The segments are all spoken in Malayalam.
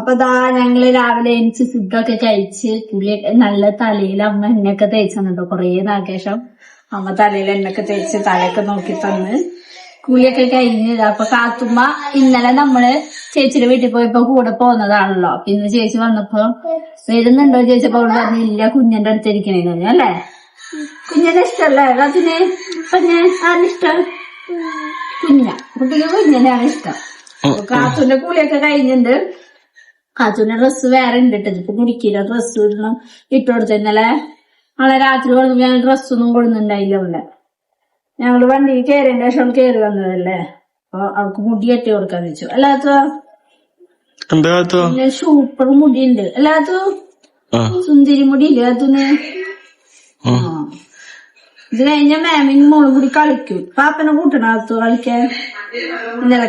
അപ്പൊ ദാ ഞങ്ങള് രാവിലെ എനിക്ക് ഫുഡൊക്കെ കഴിച്ച് പുളിയൊക്കെ നല്ല തലയിൽ അമ്മ എണ്ണയൊക്കെ തേച്ചെന്നുണ്ടോ കൊറേ നാൾക്ക് ശേഷം അമ്മ തലയിൽ എണ്ണയൊക്കെ തേച്ച് തലയൊക്കെ നോക്കി തന്ന് കുളിയൊക്കെ കഴിഞ്ഞ് അപ്പൊ കാത്തുമ്മ ഇന്നലെ നമ്മള് ചേച്ചിയുടെ വീട്ടിൽ പോയപ്പോ കൂടെ പോന്നതാണല്ലോ. അപ്പൊ ഇന്ന് ചേച്ചി വന്നപ്പോ വരുന്നുണ്ടോ ചോദിച്ചപ്പോ അവള് പറഞ്ഞു ഇല്ല കുഞ്ഞിന്റെ അടുത്തിരിക്കണേന്ന് അല്ലേ. കുഞ്ഞിനെ ഇഷ്ടല്ലേ അതിന് പിന്നെ ആരിഷ്ടം കുട്ടിക്ക് കുഞ്ഞിനെയാണ് ഇഷ്ടം. കാത്തുന്റെ കുളിയൊക്കെ കഴിഞ്ഞിട്ടുണ്ട്. കാത്തുന്റെ ഡ്രസ്സ് വേറെ ഉണ്ട് ഇപ്പൊ കുടിക്കില്ല ഡ്രസ്സ് ഇടണം ഇട്ട് കൊടുത്തു. ഇന്നലെ നാളെ രാത്രി കൊടുക്കുമ്പോ ഞാൻ ഡ്രസ്സൊന്നും കൊടുക്കുന്നുണ്ടായില്ല. അവിടെ ഞങ്ങള് വണ്ടി കയറിയതിന്റെ ശേഷം കയറി വന്നതല്ലേ. അപ്പൊ അവൾക്ക് മുടി കെട്ടി കൊടുക്കാന്ന് വെച്ചു. അല്ലാത്ത പിന്നെ സൂപ്പർ മുടിയുണ്ട് അല്ലാത്ത സുന്ദരി മുടിയില്ലേ അതിന്. ഇത് കഴിഞ്ഞ മാമിന് മോളും കൂടി കളിക്കും. പാപ്പനെ കൂട്ടണത്തു കളിക്കാൻ. ഇന്നലെ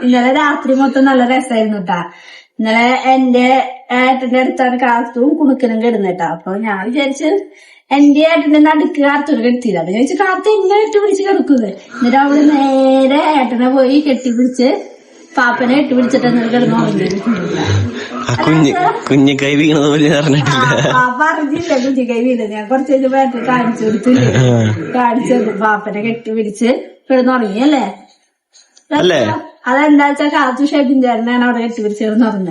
ഇന്നലെ രാത്രി മൊത്തം നല്ല രസമായിരുന്നു കേട്ടാ. ഇന്നലെ എന്റെ ഏട്ടന്റെ അടുത്താണ് കാത്തും കുണുക്കനും കിടന്നിട്ടാ. അപ്പൊ ഞാൻ വിചാരിച്ച് എന്റെ ഏട്ടന്റെ നടുക്ക് കാത്തൂര് കെട്ടിയില്ല. അപ്പൊ ചോദിച്ചു കാത്തു എന്നെ കെട്ടിപ്പിടിച്ച് കിടക്കുന്നത്. എന്നിട്ട് അവള് നേരെ ഏട്ടനെ പോയി കെട്ടിപ്പിടിച്ച് പാപ്പനെ കെട്ടിപ്പിടിച്ചിട്ട് എന്നിട്ട് കിടന്നുറങ്ങിയിട്ടില്ല. കുഞ്ഞിക്കൈ വീണത് പോലെ പറഞ്ഞില്ല കുഞ്ഞിക്കൈ വീണത്. ഞാൻ കുറച്ച് കഴിഞ്ഞപ്പോ ഏട്ടൻ കാണിച്ചു കൊടുത്തില്ലേ. കാണിച്ചു കൊടുത്തു പാപ്പനെ കെട്ടിപ്പിടിച്ച് കിടന്നുറങ്ങിയല്ലേ. അതെന്താ വെച്ചാ കാത്തു ഷെബിൻ ചേട്ടനാണ് അവിടെ കെട്ടിപ്പിടിച്ച് കിടന്നുറങ്ങ.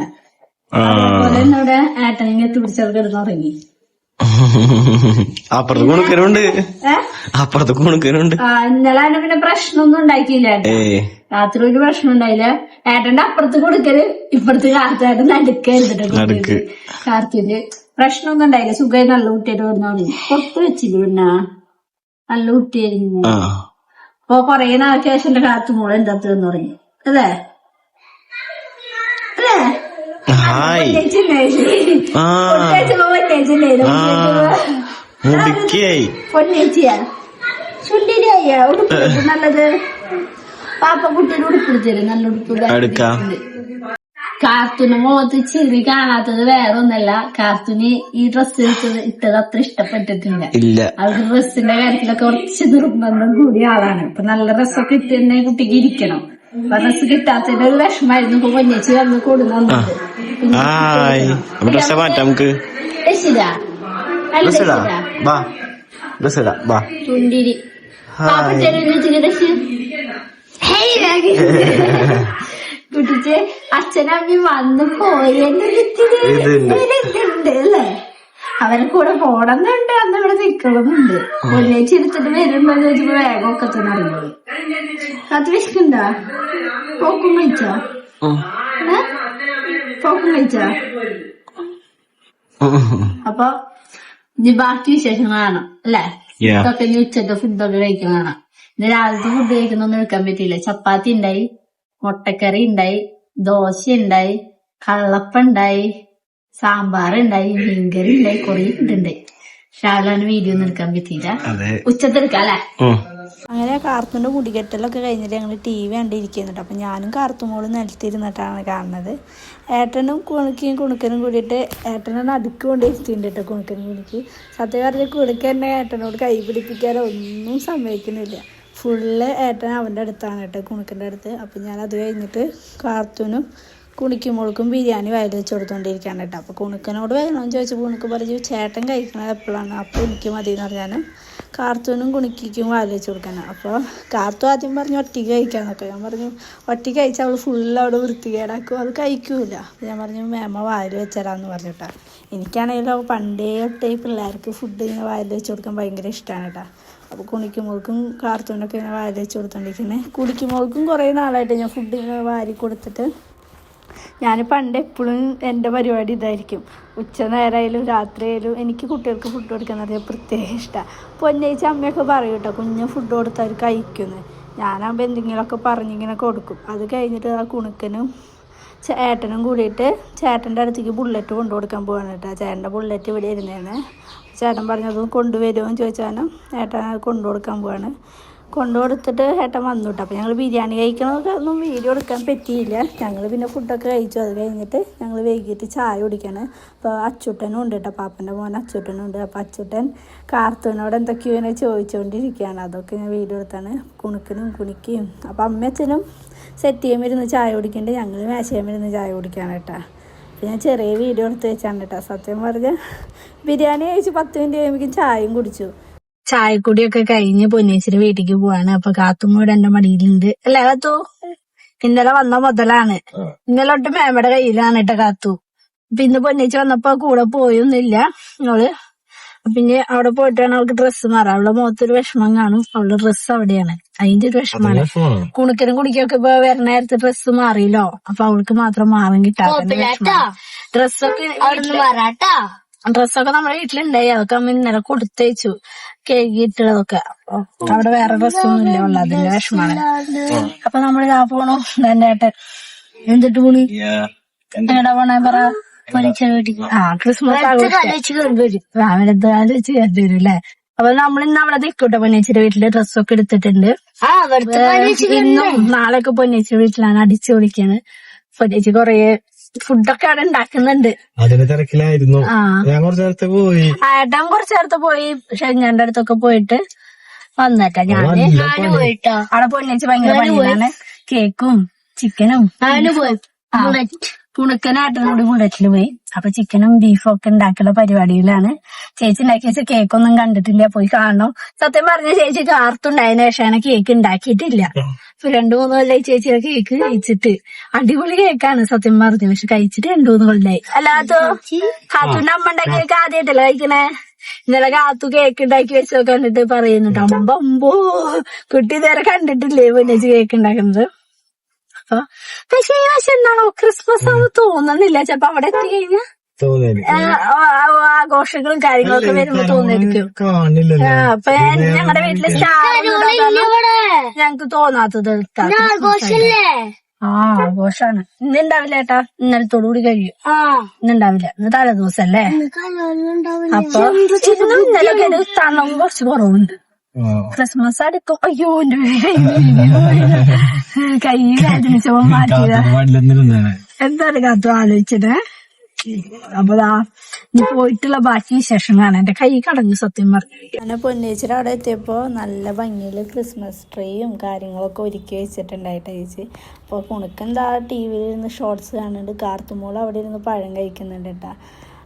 അതുപോലെ തന്നെ അവിടെ ഏട്ടനെ കെട്ടിപ്പിടിച്ചത് കിടന്നുറങ്ങി. ഇന്നലെ അതിന് പിന്നെ പ്രശ്നമൊന്നും ഉണ്ടാക്കിയില്ല. രാത്രി ഒരു പ്രശ്നം ഉണ്ടായില്ല. ഏട്ടന്റെ അപ്പുറത്ത് കൊടുക്കല് ഇപ്പുറത്ത് കാർത്തേട്ടൻ നടുക്കെടുത്തിട്ട് കാർത്തിന്റെ പ്രശ്നമൊന്നും ഉണ്ടായില്ല. സുഖമായി നല്ല കുട്ടിയായിട്ട് വന്നോളി. പുറത്ത് വെച്ചില്ല പിന്നെ നല്ല കുട്ടിയായിരുന്നു. അപ്പൊ കൊറേ നാൾക്ക് ശേഷം എന്റെ കാത്തുമോള് എന്താ എന്ന് പറയും അതെ പൊന്നേച്ചിയാ ചുണ്ടിനായ ഉടുപ്പ് നല്ലത്. പാപ്പ കുട്ടിയുടെ ഉടുപ്പെടുത്തരും നല്ല ഉടുപ്പ്. കാർത്തൂന് മുഖത്ത് ചിരി കാണാത്തത് വേറെ ഒന്നല്ല. കാർത്തൂന് ഈ ഡ്രസ്സ് ഇട്ടത് അത്ര ഇഷ്ടപ്പെട്ടിട്ടില്ല. അവർക്ക് ഡ്രസ്സിന്റെ കാര്യത്തിലൊക്കെ കുറച്ച് നിർബന്ധം കൂടിയ ആളാണ്. ഇപ്പൊ നല്ല ഡ്രസ്സൊക്കെ ഇട്ട് തന്നെ കുട്ടിക്ക് ഇരിക്കണം. അപ്പൊ ഡ്രസ്സ് കിട്ടാത്തതിന്റെ ഒരു വിഷമായിരുന്നു. ഇപ്പൊ പൊന്നേച്ചി വന്ന് കൊടുക്കുന്നത് ചുണ്ടിരി കുട്ടിച്ച് അച്ഛനമ്മി വന്ന് പോയിട്ടുണ്ട് അല്ലേ. അവരെ കൂടെ പോണമെന്നുണ്ട്. അന്ന് ഇവിടെ നിക്കണമെന്നുണ്ട്. പൊന്നേച്ചി എടുത്തിട്ട് വരുമ്പോ ചോദിച്ചപ്പോ വേഗം ഒക്കെ തന്നെ അറിയുള്ളൂ. അത് വിശക്കുണ്ടാ? പോക്കും കഴിച്ചാ അപ്പൊ ഇനി ബാക്കി വിശേഷം കാണാം അല്ലേ. ഇതൊക്കെ ഇനി ഉച്ചത്തെ ഫുഡൊക്കെ കഴിക്കാൻ കാണാം. ഇന്ന് രാവിലത്തെ ഫുഡ് കഴിക്കുന്നൊന്നും എടുക്കാൻ പറ്റിയില്ല. ചപ്പാത്തി ഉണ്ടായി, മുട്ടക്കറി ഉണ്ടായി, ദോശ ഉണ്ടായി, കള്ളപ്പ ഉണ്ടായി, സാമ്പാർ ഉണ്ടായി, മീൻകറി ഉണ്ടായി, കൊറേ ഫുഡ് ഉണ്ടായി. രാവിലെ വീഡിയോ ഒന്നും എടുക്കാൻ പറ്റിയില്ല. ഉച്ചത്തെടുക്കാം അല്ലെ. അങ്ങനെ കാർത്തൂന്റെ മുടികെട്ടലൊക്കെ കഴിഞ്ഞിട്ട് ഞങ്ങൾ TV കണ്ടിരിക്കുന്നുണ്ട്. അപ്പം ഞാനും കാർത്തുമോളും നിലത്തിരുന്നിട്ടാണ് കാണുന്നത്. ഏട്ടനും കുണുക്കനും കൂടിയിട്ട് ഏട്ടനെ നടുക്ക് കൊണ്ടിരുത്തിണ്ട് കേട്ടോ. കുണുക്കി സത്യം പറഞ്ഞ കുണുക്കൻ എന്നെ ഏട്ടനോട് കൈ പിടിപ്പിക്കാനോ ഒന്നും സമ്മതിക്കുന്നില്ല. ഫുള്ള് ഏട്ടൻ അവൻ്റെ അടുത്താണ് കേട്ടോ, കുണുക്കൻ്റെ അടുത്ത്. അപ്പം ഞാൻ അത് കഴിഞ്ഞിട്ട് കാർത്തൂനും കുണിക്കുമ്പോൾക്കും ബിരിയാണി വയൽ വെച്ച് കൊടുത്തോണ്ടിരിക്കുകയാണ് കേട്ടോ. അപ്പോൾ കുണുക്കനോട് വേണമെന്ന് ചോദിച്ചപ്പോൾ കുണുക്ക് പറഞ്ഞു ചേട്ടൻ കഴിക്കണത് എപ്പോഴാണ്, അപ്പോൾ എനിക്ക് മതി എന്ന് പറഞ്ഞാൽ കാർത്തൂനും കുണിക്കും വയൽ വെച്ച് കൊടുക്കണം. അപ്പോൾ കാർത്തു ആദ്യം പറഞ്ഞു ഒറ്റയ്ക്ക് കഴിക്കാന്നൊക്കെ. ഞാൻ പറഞ്ഞു ഒറ്റയ്ക്ക് കഴിച്ചാൽ അവൾ ഫുള്ള് അവിടെ വൃത്തികേടാക്കും, അത് കഴിക്കൂല. ഞാൻ പറഞ്ഞു മേമ വയൽ വെച്ചരാന്ന് പറഞ്ഞിട്ടാ. എനിക്കാണെങ്കിലും പണ്ടേ തൊട്ടേ പിള്ളേർക്ക് ഫുഡ് ഇങ്ങനെ വയൽ വെച്ച് കൊടുക്കാൻ ഭയങ്കര ഇഷ്ടമാണ് കേട്ടോ. അപ്പോൾ കുണിക്കുമ്പോൾക്കും കാർത്തൂനൊക്കെ ഇങ്ങനെ വയൽ വെച്ച് കൊടുത്തോണ്ടിരിക്കുന്നത്. കുടിക്കുമ്പോൾക്കും കുറേ നാളായിട്ട് ഞാൻ ഫുഡ് ഇങ്ങനെ വാരി കൊടുത്തിട്ട് ഞാൻ പണ്ട് എപ്പോഴും എൻ്റെ പരിപാടി ഇതായിരിക്കും. ഉച്ച നേരമായാലും രാത്രിയായാലും എനിക്ക് കുട്ടികൾക്ക് ഫുഡ് കൊടുക്കുന്നത് പ്രത്യേക ഇഷ്ടമാണ്. പൊന്നേച്ചി അമ്മയൊക്കെ പറയും കേട്ടോ കുഞ്ഞ് ഫുഡ് കൊടുത്താൽ കഴിക്കുന്നത്. ഞാനാകുമ്പോൾ എന്തെങ്കിലുമൊക്കെ പറഞ്ഞിങ്ങനെ കൊടുക്കും. അത് കഴിഞ്ഞിട്ട് ആ കുണുക്കനും ചേട്ടനും കൂടിയിട്ട് ചേട്ടൻ്റെ അടുത്തേക്ക് ബുള്ളറ്റ് കൊണ്ടു കൊടുക്കാൻ പോവാണ് കേട്ടോ. ചേട്ടൻ്റെ ബുള്ളറ്റ് ഇവിടെ ഇരുന്നേനെ. ചേട്ടൻ പറഞ്ഞത് കൊണ്ടുവരുമോ എന്ന് ചോദിച്ചാലും ഏട്ടൻ അത് കൊണ്ടു കൊടുക്കാൻ പോവാണ്. കൊണ്ടുകൊടുത്തിട്ട് ഏട്ടൻ വന്നു കേട്ടോ. അപ്പോൾ ഞങ്ങൾ ബിരിയാണി കഴിക്കണമൊക്കെ ഒന്നും വീഡിയോ എടുക്കാൻ പറ്റിയില്ല. ഞങ്ങൾ പിന്നെ ഫുഡൊക്കെ കഴിച്ചു. അത് കഴിഞ്ഞിട്ട് ഞങ്ങൾ വൈകിട്ട് ചായ കുടിക്കാണ്. അപ്പോൾ അച്ചൂട്ടനും ഉണ്ട് കേട്ടോ, പാപ്പൻ്റെ മോൻ അച്ചൂട്ടനും ഉണ്ട്. അപ്പോൾ അച്ചൂട്ടൻ കാർത്തൂനോട് എന്തൊക്കെയോ ഇങ്ങനെ ചോദിച്ചുകൊണ്ടിരിക്കുകയാണ്. അതൊക്കെ ഞാൻ വീഡിയോ എടുത്താണ്. കുണിക്കും. അപ്പോൾ അമ്മയച്ഛനും സെറ്റ് ചെയ്യുമ്പോൾ ചായ കുടിക്കുന്നുണ്ട്, ഞങ്ങൾ മേശയുമ്പോൾ ചായ കുടിക്കാണ് കേട്ടോ. അപ്പോൾ ഞാൻ ചെറിയ വീഡിയോ എടുത്ത് വെച്ചാണ് കേട്ടോ. സത്യം പറഞ്ഞാൽ ബിരിയാണി കഴിച്ച് 10 മിനിറ്റ് കഴിയുമ്പോഴേക്കും ചായയും കുടിച്ചു. ചായക്കുടിയൊക്കെ കഴിഞ്ഞ് പൊന്നേച്ചിയുടെ വീട്ടിലേക്ക് പോവാണ്. അപ്പൊ കാത്തുമ്മൂടെ എന്റെ മടിയിലുണ്ട് അല്ലേ കാത്തു? ഇന്നലെ വന്ന മുതലാണ്. ഇന്നലെ തൊട്ട് മേമയുടെ കയ്യിലാണ് കേട്ടോ കാത്തു. പിന്നെ പൊന്നേച്ചി വന്നപ്പോ കൂടെ പോയൊന്നുമില്ല അവള്. പിന്നെ അവിടെ പോയിട്ടാണ് അവൾക്ക് ഡ്രസ്സ് മാറാം. അവളുടെ മുഖത്തൊരു വിഷമം കാണും. അവളുടെ ഡ്രസ്സ് അവിടെയാണ്, അതിന്റെ ഒരു വിഷമാണ്. കുണിക്കനും കുടിക്കൊക്കെ ഇപ്പൊ വരുന്ന നേരത്തെ ഡ്രസ്സ് മാറിയല്ലോ. അപ്പൊ അവൾക്ക് മാത്രം മാറും കിട്ടാത്ത ഡ്രസ്സൊക്കെ നമ്മുടെ വീട്ടിലുണ്ടായി. അതൊക്കെ അമ്മ ഇന്നലെ കൊടുത്തയച്ചു കേക്കിട്ടുള്ളതൊക്കെ. അവിടെ വേറെ ഡ്രസ്സൊന്നും ഇല്ല, ഉള്ള അതിന്റെ വിഷമാണ്. അപ്പൊ നമ്മൾ ഇതാ പോണു. എന്റെ ഏട്ടൻ എന്തിട്ട് പോണി എടാ പോണേ പറ. ക്രിസ്മസ് ആലോചിച്ച് കയറി വരും അല്ലേ. അപ്പൊ നമ്മളിന്ന് അവിടെ നിൽക്കൂട്ടെ. പൊന്നേച്ചിയുടെ വീട്ടില് ഡ്രസ്സൊക്കെ എടുത്തിട്ടുണ്ട്. ഇന്നും നാളെയൊക്കെ പൊന്നേച്ചിയുടെ വീട്ടിലാണ് അടിച്ചു പൊളിക്കാണ്. പൊന്നേച്ചി കൊറേ ഫുഡൊക്കെ അവിടെ ഉണ്ടാക്കുന്നുണ്ട്. അതിന്റെ തിരക്കിലായിരുന്നു. ഞാൻ കുറച്ചു നേരത്തെ പോയി. ഏട്ടൻ കുറച്ചു നേരത്തെ പോയി. ഷെഞ്ഞാന്റെ അടുത്തൊക്കെ പോയിട്ട് വന്നേട്ടാ. ഞാന് അവിടെ പൊന്നേച്ചി ഭയങ്കര പണിയാണ്. കേക്കും ചിക്കനും പുണുക്കനായിട്ടും കൂടി ബുള്ളറ്റില് പോയി. അപ്പൊ ചിക്കനും ബീഫും ഒക്കെ ഉണ്ടാക്കുന്ന പരിപാടിയിലാണ്. ചേച്ചി ഉണ്ടാക്കിയ കേക്കൊന്നും കണ്ടിട്ടില്ല, പോയി കാണണം. സത്യം പറഞ്ഞ ചേച്ചി കാർത്തുണ്ടായതിനു ശേഷമാണ് കേക്ക് ഉണ്ടാക്കിയിട്ടില്ല. 2-3 കൊല്ലായി ചേച്ചിയുടെ കേക്ക് കഴിച്ചിട്ട്. അടിപൊളി കേക്കാണ് സത്യം പറഞ്ഞു. പക്ഷെ കഴിച്ചിട്ട് 2-3 കൊല്ലായി. അല്ലാത്തോ കാത്തുന്റെ അമ്മ ഉണ്ടാക്കിയ കേക്ക് ആദ്യമായിട്ടല്ല കഴിക്കണേ. ഇന്നലെ കാത്തു കേക്ക് ഉണ്ടാക്കി വെച്ചൊക്കെ കണ്ടിട്ട് പറയുന്നുണ്ട്, അമ്പോ കുട്ടി നേരെ കണ്ടിട്ടില്ലേ പൊന്നേച്ചി കേക്ക് ഉണ്ടാക്കുന്നത്. അപ്പൊ പക്ഷെ ഈ വർഷം എന്താണോ ക്രിസ്മസ് ആണെന്ന് തോന്നുന്നില്ല. ചിലപ്പോ അവിടെ എത്തി കഴിഞ്ഞാൽ ആഘോഷങ്ങളും കാര്യങ്ങളൊക്കെ വരുമ്പോ തോന്നിയിരിക്കും. അപ്പൊ ഞങ്ങളുടെ വീട്ടില് സ്റ്റാർ ഞങ്ങക്ക് തോന്നാത്തത് ആഘോഷാണ്. ഇന്നുണ്ടാവില്ല ഏട്ടാ, ഇന്നലത്തോടു കൂടി കഴിയും. ഇന്നുണ്ടാവില്ല, ഇന്ന് തലേദിവസം അല്ലേ. അപ്പൊ ഇന്നും ഇന്നലൊക്കെ ഒരു തണവും കുറച്ച് കുറവുണ്ട്. ക്രിസ്മസ് അടുക്കും. അയ്യോ എന്റെ കൈ വേദനിച്ചപ്പോ മാറ്റിയതാ. എന്താണ് കാത്തു ആലോചിച്ചത്. അപ്പൊ ഇനി പോയിട്ടുള്ള ബാക്കി വിശേഷങ്ങളാണ്. എന്റെ കൈ കടഞ്ഞു സത്യം പറഞ്ഞു. അങ്ങനെ പൊന്നേച്ചിയുടെ അവിടെ എത്തിയപ്പോ നല്ല ഭംഗിയില് ക്രിസ്മസ് ട്രീയും കാര്യങ്ങളൊക്കെ ഒരുക്കി വെച്ചിട്ടുണ്ടായിട്ട് ചേച്ചി. അപ്പൊ കുണുക്കെന്താ TV-യിൽ ഇരുന്ന് ഷോർട്സ് കാണുന്നുണ്ട്. കാർത്തുമോൾ അവിടെ ഇരുന്ന് പഴം കഴിക്കുന്നുണ്ട് കേട്ടാ.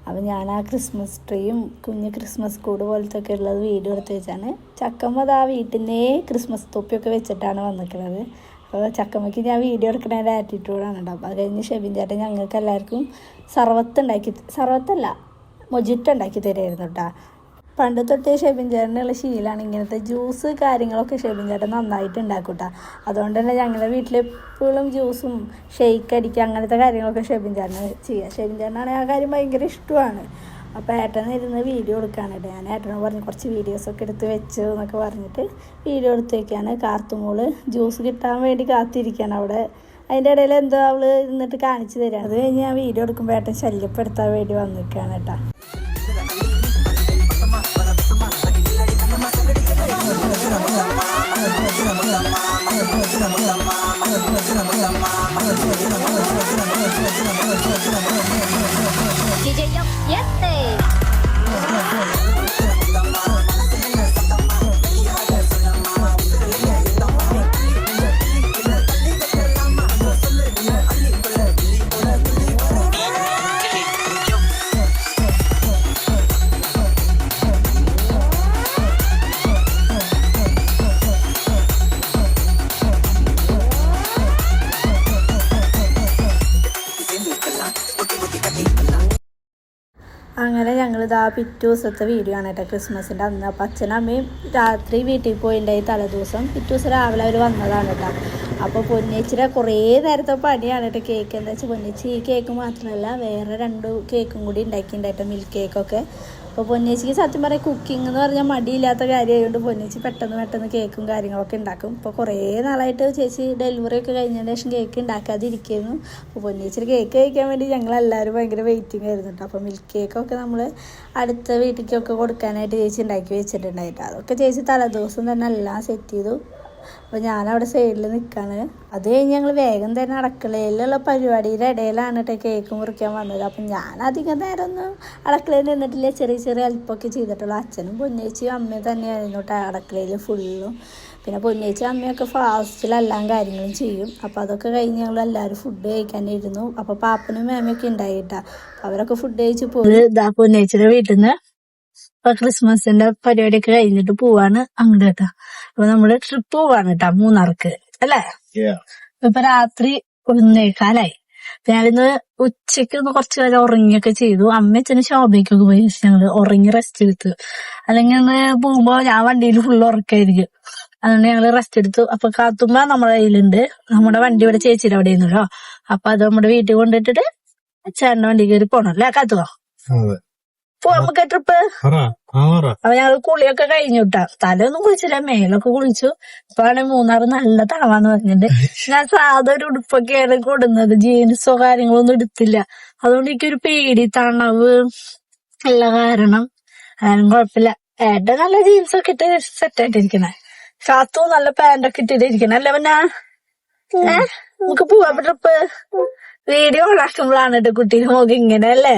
അപ്പം ഞാൻ ആ ക്രിസ്മസ് ട്രീയും കുഞ്ഞ് ക്രിസ്മസ് കൂട് പോലത്തെ ഒക്കെ ഉള്ളത് വീഡിയോ എടുത്ത് വെച്ചാണ്. ചക്കമ്മ ആ വീട്ടിൻ്റെ ക്രിസ്മസ് തൊപ്പിയൊക്കെ വെച്ചിട്ടാണ് വന്നിട്ടുള്ളത്. അപ്പോൾ ചക്കമ്മയ്ക്ക് ഞാൻ വീഡിയോ എടുക്കുന്നതിൻ്റെ ആറ്റിറ്റ്യൂഡാണ് കേട്ടോ. അപ്പോൾ അത് കഴിഞ്ഞ് ഷെബിൻ ചേട്ടൻ ഞങ്ങൾക്ക് എല്ലാവർക്കും സർവത്തല്ല മൊജിറ്റ ഉണ്ടാക്കി തരുമായിരുന്നു കേട്ടോ. പണ്ട് തൊട്ടേ ഷെബിൻ ചേട്ടനുള്ള ശീലമാണ് ഇങ്ങനത്തെ ജ്യൂസ് കാര്യങ്ങളൊക്കെ ഷെബിൻ ചേട്ടൻ നന്നായിട്ട് ഉണ്ടാക്കും കേട്ടോ. അതുകൊണ്ട് തന്നെ ഞങ്ങളുടെ വീട്ടിലെപ്പോഴും ജ്യൂസും ഷെയ്ക്ക് അടിക്കുക അങ്ങനത്തെ കാര്യങ്ങളൊക്കെ ഷെബിൻ ചേട്ടന് ചെയ്യുക. ഷെബിൻ ചേട്ടനാണെങ്കിൽ ആ കാര്യം ഭയങ്കര ഇഷ്ടമാണ്. അപ്പോൾ ഏട്ടനിരുന്ന് വീഡിയോ എടുക്കുകയാണ് കേട്ടോ. ഞാൻ ഏട്ടനോട് പറഞ്ഞ് കുറച്ച് വീഡിയോസൊക്കെ എടുത്ത് വെച്ചു എന്നൊക്കെ പറഞ്ഞിട്ട് വീഡിയോ എടുത്ത് വയ്ക്കുകയാണ്. കാർത്തുമോള് ജ്യൂസ് കിട്ടാൻ വേണ്ടി കാത്തിരിക്കുകയാണ് അവിടെ. അതിൻ്റെ ഇടയിൽ എന്തോ അവൾ ഇരുന്നിട്ട് കാണിച്ചു തരാം. അത് കഴിഞ്ഞ് ഞാൻ വീഡിയോ എടുക്കുമ്പോൾ ഏട്ടൻ ശല്യപ്പെടുത്താൻ വേണ്ടി വന്നിരിക്കുകയാണ് കേട്ടോ. അങ്ങനെ ഞങ്ങളിതാ പിറ്റേ ദിവസത്തെ വീഡിയോ ആണ് കേട്ടോ, ക്രിസ്മസിൻ്റെ അന്ന്. അപ്പം അച്ഛനും അമ്മയും രാത്രി വീട്ടിൽ പോയിട്ടുണ്ടായി തലേദിവസം. പിറ്റേ ദിവസം രാവിലെ അവർ വന്നതാണ് കേട്ടോ. അപ്പോൾ പൊന്നേച്ചിയുടെ കുറേ നേരത്തെ പണിയാണ് കേട്ടോ. കേക്ക് എന്താ വെച്ചാൽ പൊന്നേച്ചി ഈ കേക്ക് മാത്രമല്ല വേറെ 2 കേക്കും കൂടി ഉണ്ടാക്കിയിട്ടുണ്ടായിട്ട് മിൽക്ക് കേക്കൊക്കെ. അപ്പോൾ പൊന്നേച്ചിക്ക് സത്യം പറയാം കുക്കിംഗ് എന്ന് പറഞ്ഞാൽ മടിയില്ലാത്ത കാര്യമായതുകൊണ്ട് പൊന്നേച്ചി പെട്ടെന്ന് കേക്കും കാര്യങ്ങളൊക്കെ ഉണ്ടാക്കും. ഇപ്പോൾ കുറേ നാളായിട്ട് ചേച്ചി ഡെലിവറി ഒക്കെ കഴിഞ്ഞതിന് ശേഷം കേക്ക് ഉണ്ടാക്കാതിരിക്കുന്നു. അപ്പോൾ പൊന്നേച്ചിയുടെ കേക്ക് കഴിക്കാൻ വേണ്ടി ഞങ്ങളെല്ലാവരും ഭയങ്കര വെയിറ്റിംഗ് ആയിരുന്നു കേട്ടോ. അപ്പോൾ മിൽക്ക് കേക്കൊക്കെ നമ്മൾ അടുത്ത വീട്ടിലേക്കൊക്കെ കൊടുക്കാനായിട്ട് ചേച്ചി ഉണ്ടാക്കി വെച്ചിട്ടുണ്ടായിട്ട് അതൊക്കെ ചേച്ചി തലേദിവസം തന്നെ എല്ലാം സെറ്റ് ചെയ്തു. അപ്പോൾ ഞാനവിടെ സൈഡിൽ നിൽക്കുകയാണ്. അത് കഴിഞ്ഞ് ഞങ്ങൾ വേഗം തന്നെ അടുക്കളയിലുള്ള പരിപാടിയുടെ ഇടയിലാണ് കേട്ടോ കേക്ക് മുറിക്കാൻ വന്നത്. അപ്പം ഞാൻ അധികം നേരമൊന്നും അടുക്കളയിൽ നിന്നിട്ടില്ല, ചെറിയ അല്പമൊക്കെ ചെയ്തിട്ടുള്ളൂ. അച്ഛനും പൊന്നേച്ചിയും അമ്മയും തന്നെയായിരുന്നു കേട്ടോ അടുക്കളയിൽ ഫുള്ളും. പിന്നെ പൊന്നേച്ചി അമ്മയൊക്കെ ഫാസ്റ്റിലെല്ലാം കാര്യങ്ങളും ചെയ്യും. അപ്പോൾ അതൊക്കെ കഴിഞ്ഞ് ഞങ്ങളെല്ലാവരും ഫുഡ് കഴിക്കാനിരുന്നു. അപ്പോൾ പാപ്പനും മേമയൊക്കെ ഉണ്ടായിട്ടാ, അവരൊക്കെ ഫുഡ് കഴിച്ച് പോയി. പൊന്നേച്ചിയുടെ വീട്ടിൽ നിന്ന് ഇപ്പൊ ക്രിസ്മസിന്റെ പരിപാടിയൊക്കെ കഴിഞ്ഞിട്ട് പോവാണ് അങ്ങോട്ട് കേട്ടാ. അപ്പൊ നമ്മള് ട്രിപ്പ് പോവാണ് കേട്ടാ മൂന്നാർക്ക് അല്ലേ. ഇപ്പൊ രാത്രി 1:15 ഞാനിന്ന് ഉച്ചക്ക് ഒന്ന് കുറച്ചു നേരം ഉറങ്ങിയൊക്കെ ചെയ്തു. അമ്മയച്ഛന് ശോഭയ്ക്കൊക്കെ പോയി ഞങ്ങള് ഉറങ്ങി റെസ്റ്റ് എടുത്തു. അല്ലെങ്കിൽ അന്ന് പോകുമ്പോ ഞാൻ വണ്ടിയിൽ ഫുള്ള് ഉറക്കായിരിക്കും. അതുകൊണ്ട് ഞങ്ങള് റെസ്റ്റ് എടുത്തു. അപ്പൊ കാത്തുമ്പ നമ്മുടെ കയ്യിലുണ്ട്. നമ്മുടെ വണ്ടി ഇവിടെ ചേച്ചിയുടെ അവിടെ ആയിരുന്നല്ലോ. അപ്പൊ അത് നമ്മുടെ വീട്ടിൽ കൊണ്ടിട്ടിട്ട് ചേട്ടന്റെ വണ്ടി കയറി പോണം അല്ലേ കാത്തുവോ? നമുക്ക് ട്രിപ്പ്. അപ്പൊ ഞങ്ങള് കുളിയൊക്കെ കഴിഞ്ഞുട്ടാ. തലയൊന്നും കുളിച്ചില്ല, മേലൊക്കെ കുളിച്ചു. ഇപ്പൊ ആണെങ്കിൽ മൂന്നാറ് നല്ല തണവാന്ന് പറഞ്ഞിട്ട് ഞാൻ സാധാ ഒരു ഉടുപ്പൊക്കെയാണ് കൊടുന്നത്, ജീൻസോ കാര്യങ്ങളൊന്നും എടുത്തില്ല. അതുകൊണ്ട് എനിക്കൊരു പേടി, തണവ് ഉള്ള കാരണം. അതിനും കുഴപ്പമില്ല. ഏട്ടൻ നല്ല ജീൻസൊക്കെ ഇട്ട് സെറ്റായിട്ടിരിക്കണേ, കാത്തു നല്ല പാന്റൊക്കെ ഇട്ടിട്ടിരിക്കണേ അല്ലേ. പിന്നെ നമുക്ക് പോവാ ട്രിപ്പ്. വീഡിയോ ഉണ്ടാക്കുമ്പോഴാണ് കേട്ടോ കുട്ടീനെ നോക്കി ഇങ്ങനെ അല്ലേ.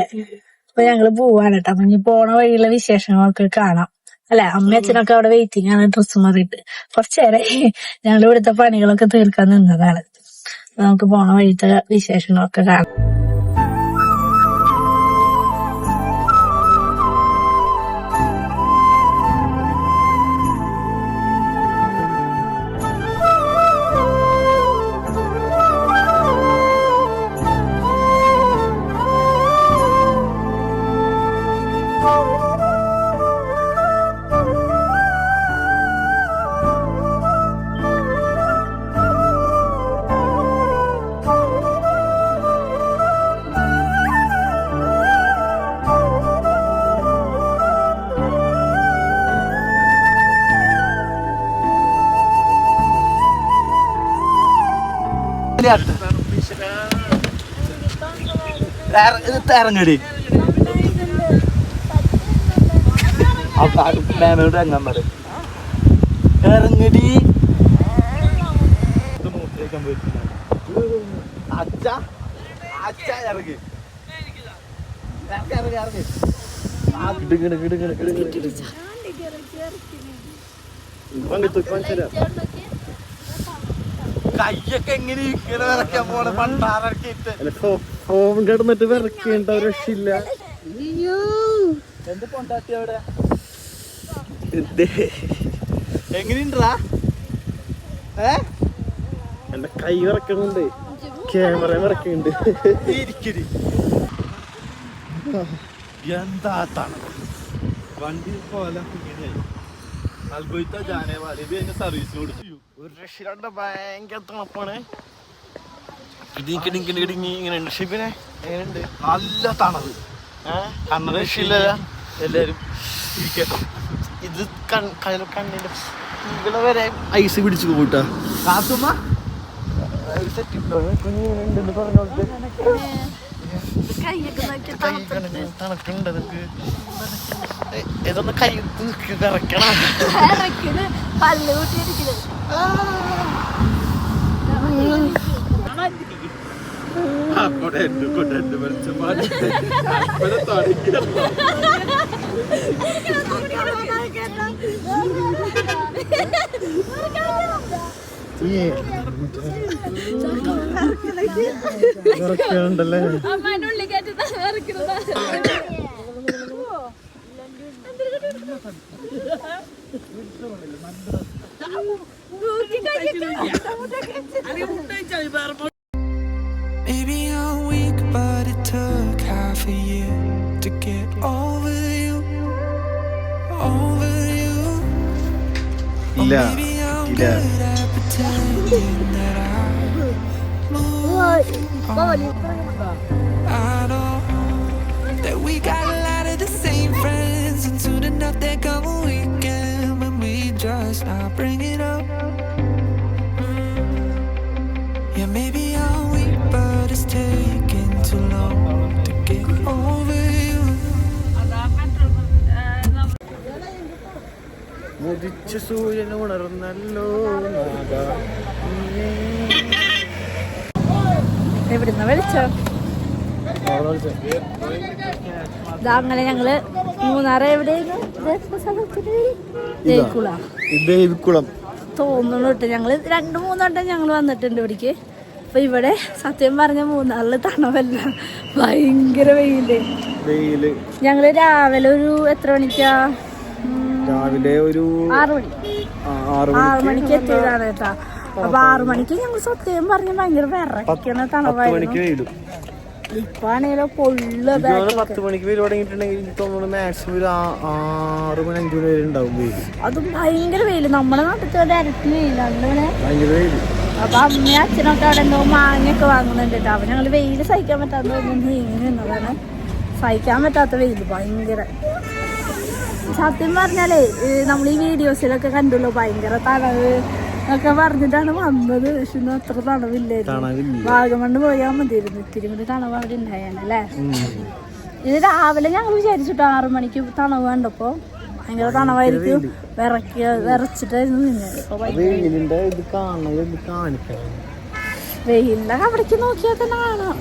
അപ്പൊ ഞങ്ങള് പോവാണ് കേട്ടോ. അപ്പൊ ഇനി പോണ വഴിയുള്ള വിശേഷങ്ങളൊക്കെ കാണാം അല്ലെ. അമ്മ അച്ഛനൊക്കെ അവിടെ വെയിറ്റിംഗ് ആണ് ഡ്രസ്സ് മാറിയിട്ട്. കുറച്ചേരായി ഞങ്ങൾ ഇവിടുത്തെ പണികളൊക്കെ തീർക്കാൻ നിന്നതാണ്. നമുക്ക് പോണ വഴിത്തെ വിശേഷങ്ങളൊക്കെ കാണാം. ഇറങ്ങടി മാമയോട് ഇറങ്ങാൻ പറയും. ഇറങ്ങടി അച്ഛ അച്ഛ ഇറങ്ങി കയ്യൊക്കെ എങ്ങനെ ഇങ്ങനെ വിറയ്ക്കാൻ പോണ പണ്ടാറക്കിട്ട് ഫോൺ കിടന്നിട്ട് വിറക്കേണ്ട ഒരു രക്ഷയില്ല. എന്ത് പൊണ്ടാട്ടി അവിടെ എങ്ങനെയുണ്ടാ? എന്റെ കൈ വിറക്കണുണ്ട്, ക്യാമറ വിറക്കുന്നുണ്ട്. എന്താ തണുപ്പ് വണ്ടി പോലെ സർവീസ് കൊടുത്തു. ഒരു രക്ഷയിലാണ്ട് ഭയങ്കര തണുപ്പാണ്. ഇങ്ങനെ ഉണ്ട്. ഷിബിനെ എങ്ങനെയുണ്ട്? നല്ല തണവ്. കണ്ണ രക്ഷയില്ല. എല്ലാരും ഇത് കണ്ണിന്റെ ഇവിടെ വരെ ഐസ് പിടിച്ചു പോയിട്ടാ. കാത്തുമ്മ തണുക്കുണ്ട്. നിനക്ക് ഇതൊന്ന് കൈ വിറക്കണം. വിറക്കണ്ടല്ലേ. Maybe I'm weak, but it took half a year to get over you. Or maybe I'm good at pretending that I move on. I know that we got a lot of the same friends. soon enough there come a weekend when we just not bring it up. Yeah, maybe I'm weak, but it's taking too long to get over you. മുതിച്ച സൂര്യൻ ഉണർന്നല്ലോ എവിടുന്ന വിളിച്ചോ? അങ്ങനെ ഞങ്ങള് മൂന്നാറ് എവിടെയായിരുന്നു ദേവികുളം തോന്നുന്നു കേട്ടോ. ഞങ്ങള് 2-3 വട്ടം ഞങ്ങൾ വന്നിട്ടുണ്ട് ഇവിടേക്ക്. അപ്പൊ ഇവിടെ സത്യം പറഞ്ഞ മൂന്നാറില് തണവല്ല, ഭയങ്കര വെയില്. ഞങ്ങള് രാവിലെ ഒരു എത്ര മണിക്കാ? രാവിലെ ഒരു 6 മണിക്ക് എത്തിയതാണ് കേട്ടാ. അപ്പൊ 6 മണിക്ക് ഞങ്ങൾ സത്യം പറഞ്ഞ ഭയങ്കര വിറയ്ക്കണ തണവായിരുന്നു. ഇപ്പൊ ആണെങ്കിലോ പൊള്ള 10 മണിക്ക് വെയിൽ തുടങ്ങിയിട്ടുണ്ടെങ്കിൽ തോന്നുന്നു മാക്സിമം ഒരു 6 മണി 5 മണി വരെ ഉണ്ടാവും വെയിൽ. അതും ഭയങ്കര വെയില്. നമ്മുടെ നാട്ടിൽ ഇരട്ടി വെയിലാണ് ഭയങ്കര വെയിൽ. അപ്പൊ അമ്മയും അച്ഛനൊക്കെ അവിടെ എന്തോ മാങ്ങയൊക്കെ വാങ്ങുന്നുണ്ട് കേട്ടോ. അപ്പൊ ഞങ്ങള് വെയില് സഹിക്കാൻ പറ്റാത്ത നീങ്ങി നിന്നതാണ്. സഹിക്കാൻ പറ്റാത്ത വെയില് ഭയങ്കര. സത്യം പറഞ്ഞാലേ നമ്മൾ ഈ വീഡിയോസിലൊക്കെ കണ്ടുള്ളൂ ഭയങ്കര തണവ് ഒക്കെ പറഞ്ഞിട്ടാണ് വന്നത്. പക്ഷെ ഒന്നും അത്ര തണവില്ലായിരുന്നു. വാഗമണ്ണ് പോയാൽ മതിയായിരുന്നു. ഇത്തിരി കൂടി തണവ് അവിടെ ഉണ്ടായാലേ. ഇത് രാവിലെ ഞങ്ങൾ വിചാരിച്ചിട്ടോ 6 മണിക്ക് തണവ് കണ്ടപ്പോ ഭയങ്കര തണവായിരിക്കും. വിറച്ചിട്ടായിരുന്നു നിന്നത്. വെയിലിന്റെ അവിടേക്ക് നോക്കിയാൽ തന്നെ കാണാം.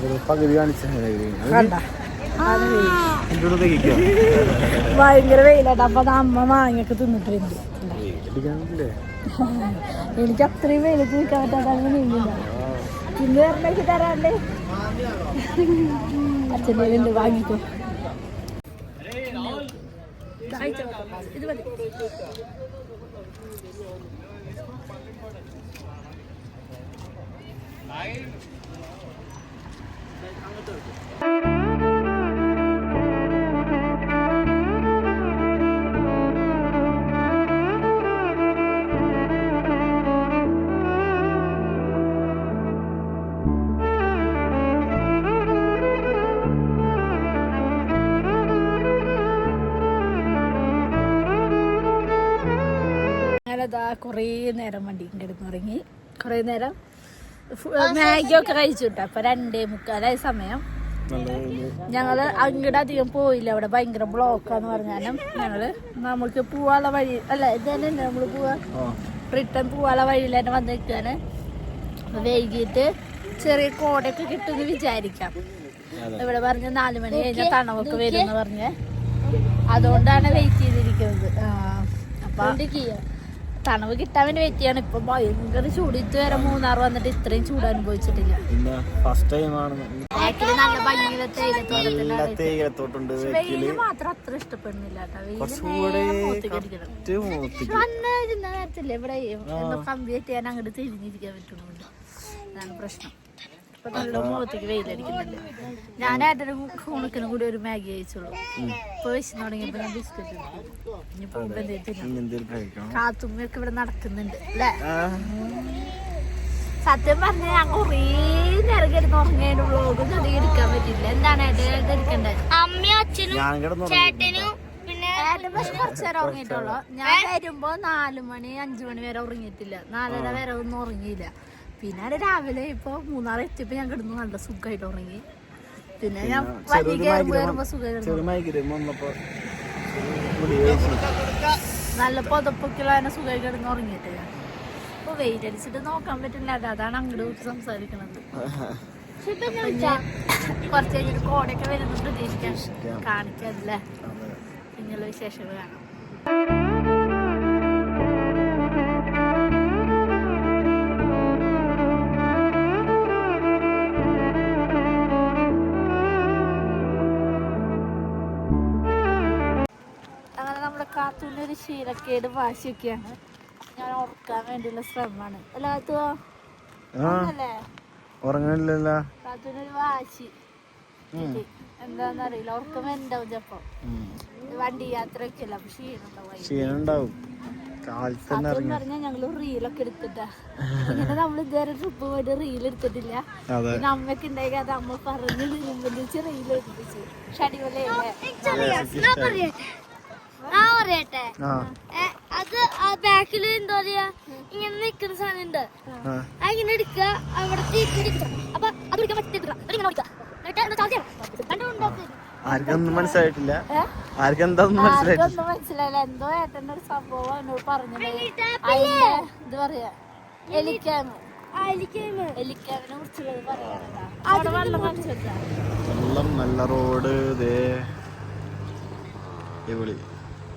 കണ്ട ഭയങ്കര വെയിലാട്ടോ. അപ്പൊ അമ്മ മാങ്ങയൊക്കെ തിന്നിട്ടുണ്ട്. എനിക്ക് അത്രയും വെയിലത്ത് നിൽക്കാൻ പറ്റാതെ നീങ്ങില്ല. ഇന്ന് വരണേക്ക് തരാല്ലേ? അച്ഛൻ്റെ ഉണ്ട്, വാങ്ങിക്കോ. ഇത് മതി. ഞാനതാ കുറേ നേരം വണ്ടി കിടന്നുറങ്ങി. കുറേ നേരം മാഗിയൊക്കെ കഴിച്ചു കിട്ടാം. അപ്പൊ 2:45 സമയം. ഞങ്ങള് അങ്ങോട്ട് അധികം പോയില്ല, അവിടെ ഭയങ്കര ബ്ലോക്കാന്ന് പറഞ്ഞാലും ഞങ്ങള് നമുക്ക് പോവാനുള്ള വഴി അല്ല ഇത് തന്നെ ഉണ്ട്. നമ്മള് റിട്ടേൺ പോവാനുള്ള വഴിയിൽ തന്നെ വന്ന് നിൽക്കാണ്. വൈകിട്ട് ചെറിയ കോടയൊക്കെ കിട്ടുമെന്ന് വിചാരിക്കാം. ഇവിടെ പറഞ്ഞ 4 മണി കഴിഞ്ഞാൽ തണവൊക്കെ വരുമെന്ന് പറഞ്ഞ്, അതുകൊണ്ടാണ് വെയിറ്റ് ചെയ്തിരിക്കുന്നത്. അപ്പൊ തണവ് കിട്ടാൻ വേണ്ടി വെയിറ്റ് ചെയ്യാണ്. ഇപ്പൊ ഭയങ്കര ചൂട്. ഇതുവരെ മൂന്നാർ വന്നിട്ട് ഇത്രയും ചൂട് അനുഭവിച്ചിട്ടില്ല. നല്ല ഭംഗിയിലെ തേയിലത്തോട്ടുണ്ട്. വെയില് മാത്രം അത്ര ഇഷ്ടപ്പെടുന്നില്ല കേട്ടോ. വന്നിരുന്ന നേരത്തില്ലേ ഇവിടെ എന്തോ കമ്പി കെട്ടിയാൻ അങ്ങോട്ട് തിരിഞ്ഞിരിക്കാൻ പറ്റുന്നുണ്ട്. അതാണ് പ്രശ്നം. ഇപ്പൊ നല്ല മുഖത്തേക്ക് വെയിലടിക്കുന്നുണ്ട്. ഞാൻ ഏട്ടനും കൂണിക്കനും കൂടി ഒരു മാഗി കഴിച്ചോളൂ. ഇപ്പൊ വിശന്ന് തുടങ്ങിയപ്പോ ഞാൻ ബിസ്ക്കറ്റ് ഇനിയിപ്പോ കാത്തുമ്മയൊക്കെ ഇവിടെ നടക്കുന്നുണ്ട് അല്ലേ? സത്യം പറഞ്ഞ ഞാൻ കുറേ നേരം കിടന്ന് ഉറങ്ങിയതിന്റെ വ്ളോഗും അധികം എടുക്കാൻ പറ്റില്ല. എന്താണ് ഏട്ടൻ എടുക്കണ്ടേ? അമ്മയും അച്ഛനും ചേട്ടനും പിന്നെ ഏട്ടൻ പക്ഷെ കുറച്ചു നേരം ഉറങ്ങിയിട്ടുള്ളൂ. ഞാൻ വരുമ്പോ 4 മണി 5 മണി വരെ ഉറങ്ങിയിട്ടില്ല. 4:30 വരെ ഒന്നും ഉറങ്ങിയില്ല. പിന്നെ രാവിലെ ഇപ്പൊ മൂന്നാർ എത്തിയപ്പോ ഞാൻ കിടന്നു നല്ല സുഖമായിട്ട് ഉറങ്ങി. പിന്നെ ഞാൻ വണ്ടി കയറുമ്പോ സുഖമായിട്ട് നല്ല പുതപ്പൊക്കെയുള്ള സുഖമായി കിടന്ന് ഉറങ്ങിയിട്ട് ഞാൻ ഇപ്പൊ വെയിറ്റ് അടിച്ചിട്ട് നോക്കാൻ പറ്റില്ല. അതാണ് അങ്ങോട്ട് സംസാരിക്കണത്. കുറച്ച് കഴിഞ്ഞിട്ട് കോടയൊക്കെ വരുന്നത് പ്രതീക്ഷിക്കാൻ കാണിക്കാറില്ലേ? ഇങ്ങനെയുള്ള വിശേഷങ്ങൾ കാണാം. കാത്തൂന്നൊരു ശീലക്കേട് വാശിയൊക്കെയാണ്. ഞാൻ ഉറക്കാൻ വേണ്ടിയുള്ള ശ്രമമാണ്. കാത്തൂന്നൊരു വാശി എന്താന്നറിയില്ല. ഉറക്കം ഉണ്ടാവും ചിലപ്പോ. വണ്ടി യാത്രയൊക്കെ അല്ല, അപ്പൊ ക്ഷീണുണ്ടാവും. പറഞ്ഞാൽ ഞങ്ങള് റീലൊക്കെ എടുത്തിട്ടാ. ഇങ്ങനെ നമ്മൾ ഇതുവരെ ട്രിപ്പ് പോയിട്ട് റീൽ എടുത്തിട്ടില്ല. പിന്നെ അമ്മയൊക്കെ ഉണ്ടായി അത് അമ്മ പറഞ്ഞ് നിർബന്ധിച്ച് റീൽ എടുപ്പിച്ചു. പക്ഷെ അടിപൊളിയല്ലേ? പറയട്ടെ അത് ആ ബാക്കിൽ എന്താ പറയാ ഇങ്ങനെ നിക്കുന്ന സാധനം ഉണ്ട് അങ്ങനെ എടുക്കുക അവിടെ അപ്പൊ അത് പിടിക്കാൻ പറ്റില്ല ആർക്കൊന്നും മനസ്സിലായിട്ടില്ല. ആർക്കെന്താന്നും മനസ്സിലായിട്ടില്ല. മനസ്സിലായില്ല. എന്തോ ഏട്ടൻ്റെ ഒരു സംഭവം എന്നോട് പറഞ്ഞത്. ഇത് പറയാ എലിക്കാവിനെ കുറിച്ചുള്ളത് പറയാനുണ്ടാ. അവിടെ വെള്ളം കാണിച്ചാ വെള്ളം, നല്ല റോഡ്, അടിപൊളി.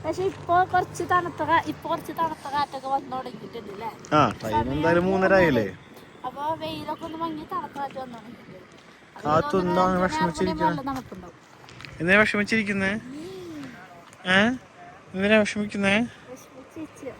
പക്ഷെ ഇപ്പൊ കുറച്ച് തണുത്ത കാറ്റൊക്കെ വന്നു തുടങ്ങിയിട്ടുണ്ട് അല്ലേ? ആ ടൈം എന്തായാലും 3:30 ആയില്ലേ? അപ്പൊ വെയിലൊക്കെ ഒന്ന് മങ്ങി തണുത്ത കാറ്റ് വന്നു തുടങ്ങിയിട്ടുണ്ട്. അതൊന്നാണ് വിഷമിച്ചിരിക്കുന്നത്. തണുപ്പുണ്ടാവും. എന്തിനാ വിഷമിച്ചിരിക്കുന്നേ? എന്തിനാ വിഷമിക്കുന്നേ? വിഷമിച്ച്